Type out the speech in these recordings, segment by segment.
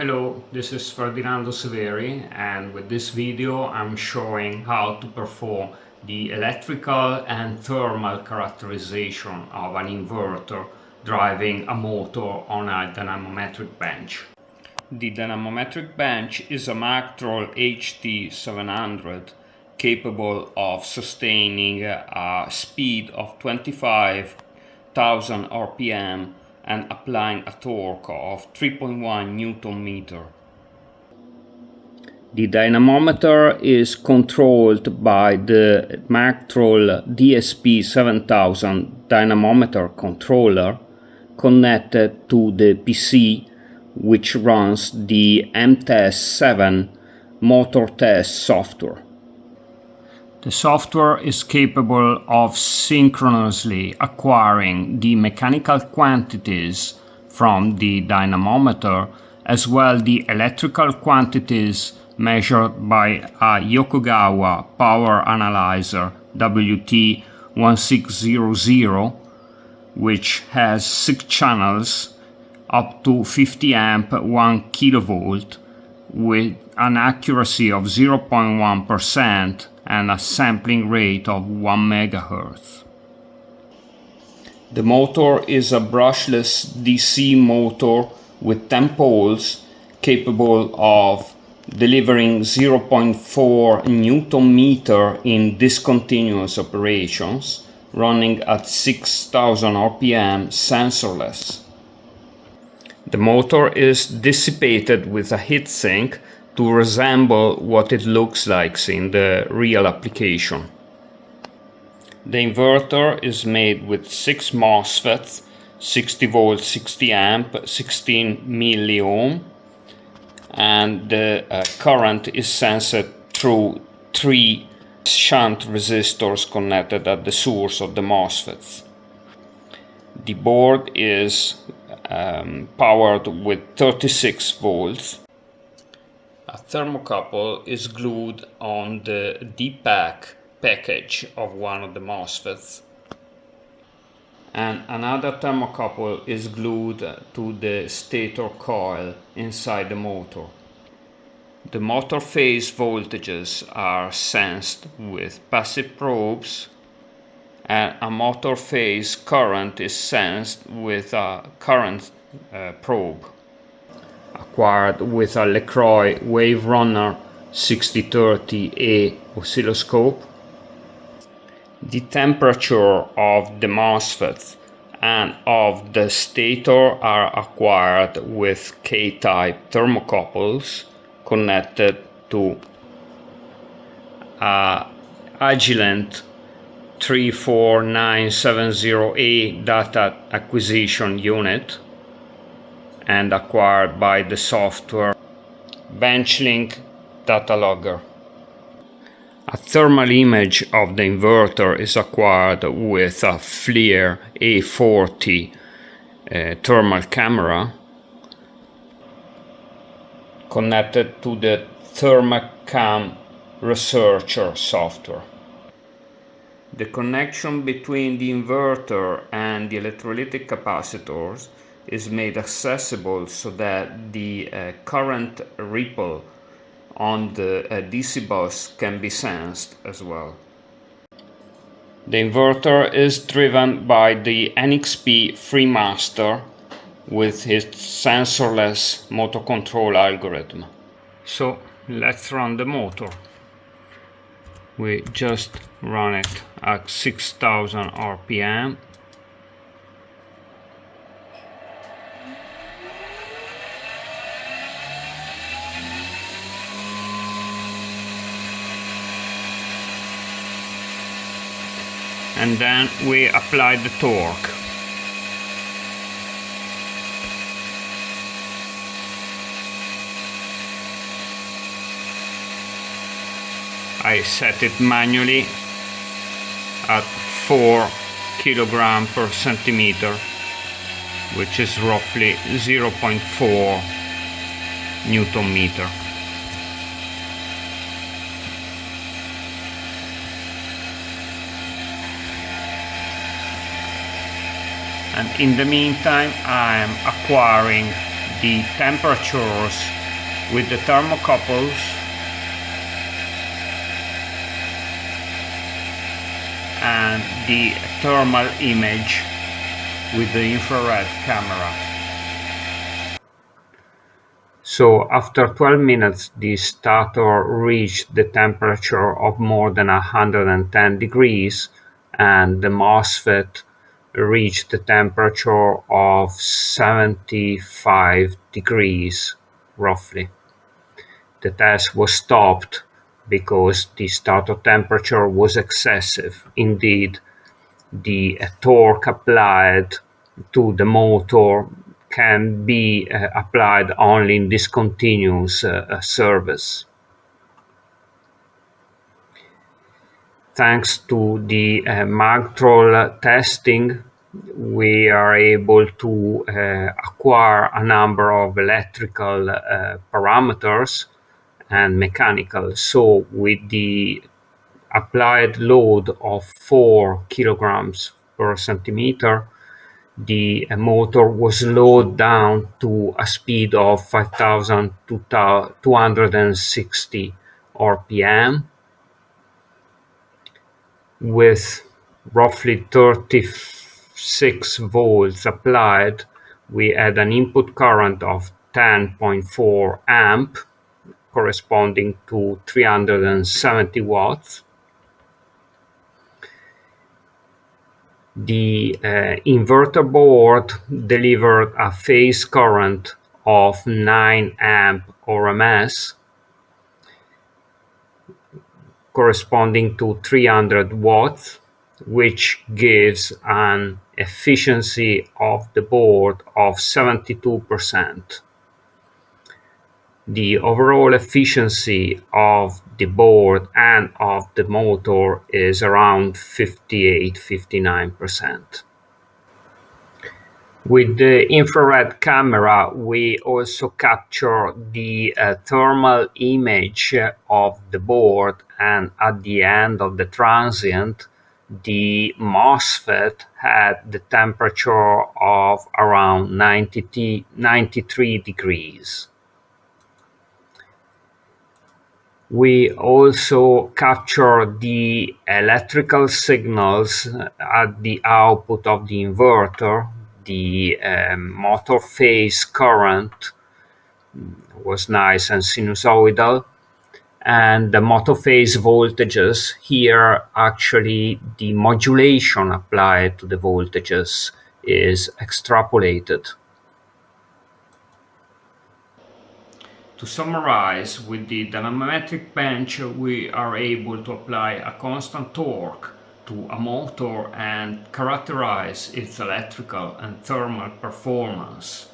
Hello, this is Ferdinando Severi, and with this video I'm showing how to perform the electrical and thermal characterization of an inverter driving a motor on a dynamometric bench. The dynamometric bench is a Mactrol HT700 capable of sustaining a speed of 25,000 RPM and applying a torque of 3.1 Newton meter. The dynamometer is controlled by the Mactrol DSP7000 dynamometer controller connected to the PC, which runs the MTES7 motor test software. The software is capable of synchronously acquiring the mechanical quantities from the dynamometer as well the electrical quantities measured by a Yokogawa power analyzer WT1600, which has 6 channels up to 50 amp 1 kilovolt with an accuracy of 0.1% and a sampling rate of 1 MHz. The motor is a brushless DC motor with 10 poles capable of delivering 0.4 Newton meter in discontinuous operations, running at 6,000 RPM sensorless. The motor is dissipated with a heatsink to resemble what it looks like in the real application. The inverter is made with 6 MOSFETs, 60 volt, 60 amp, 16 milliohm, and the current is sensed through 3 shunt resistors connected at the source of the MOSFETs. The board is powered with 36 volts. A thermocouple is glued on the D-pack package of one of the MOSFETs, and another thermocouple is glued to the stator coil inside the motor. The motor phase voltages are sensed with passive probes, and a motor phase current is sensed with a current probe acquired with a LeCroy Wave Runner 6030A oscilloscope. The temperature of the MOSFET and of the stator are acquired with K-type thermocouples connected to a Agilent 34970A data acquisition unit and acquired by the software BenchLink data logger. A thermal image of the inverter is acquired with a FLIR A40 thermal camera connected to the ThermaCam Researcher software. The connection between the inverter and the electrolytic capacitors is made accessible so that the current ripple on the DC bus can be sensed as well. The inverter is driven by the NXP FreeMaster with its sensorless motor control algorithm. So let's run the motor. We just run it at 6,000 RPM. And then we apply the torque. I set it manually at 4 kg per centimeter, which is roughly 0.4 Newton meter. and in the meantime I am acquiring the temperatures with the thermocouples and the thermal image with the infrared camera. So after 12 minutes the stator reached the temperature of more than 110 degrees and the MOSFET reached the temperature of 75 degrees roughly. The test was stopped because the starter temperature was excessive. Indeed, the torque applied to the motor can be applied only in discontinuous service. Thanks to the Magtrol testing, we are able to acquire a number of electrical parameters and mechanical. So with the applied load of 4 kilograms per centimeter, the motor was slowed down to a speed of 5,260 RPM with roughly 36 volts applied. We had an input current of 10.4 amp corresponding to 370 watts. The inverter board delivered a phase current of 9 amp RMS corresponding to 300 watts, which gives an efficiency of the board of 72%. The overall efficiency of the board and of the motor is around 58–59%. With the infrared camera, we also capture the thermal image of the board, and at the end of the transient, the MOSFET had the temperature of around 93 degrees. We also capture the electrical signals at the output of the inverter. The motor phase current was nice and sinusoidal, and the motor phase voltages here, actually the modulation applied to the voltages is extrapolated. To summarize, with the dynamometric bench we are able to apply a constant torque to a motor and characterize its electrical and thermal performance.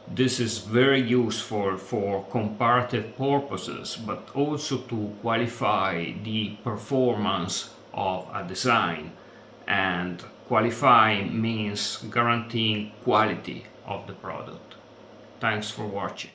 This is very useful for comparative purposes, but also to qualify the performance of a design. And qualifying means guaranteeing quality of the product. Thanks for watching.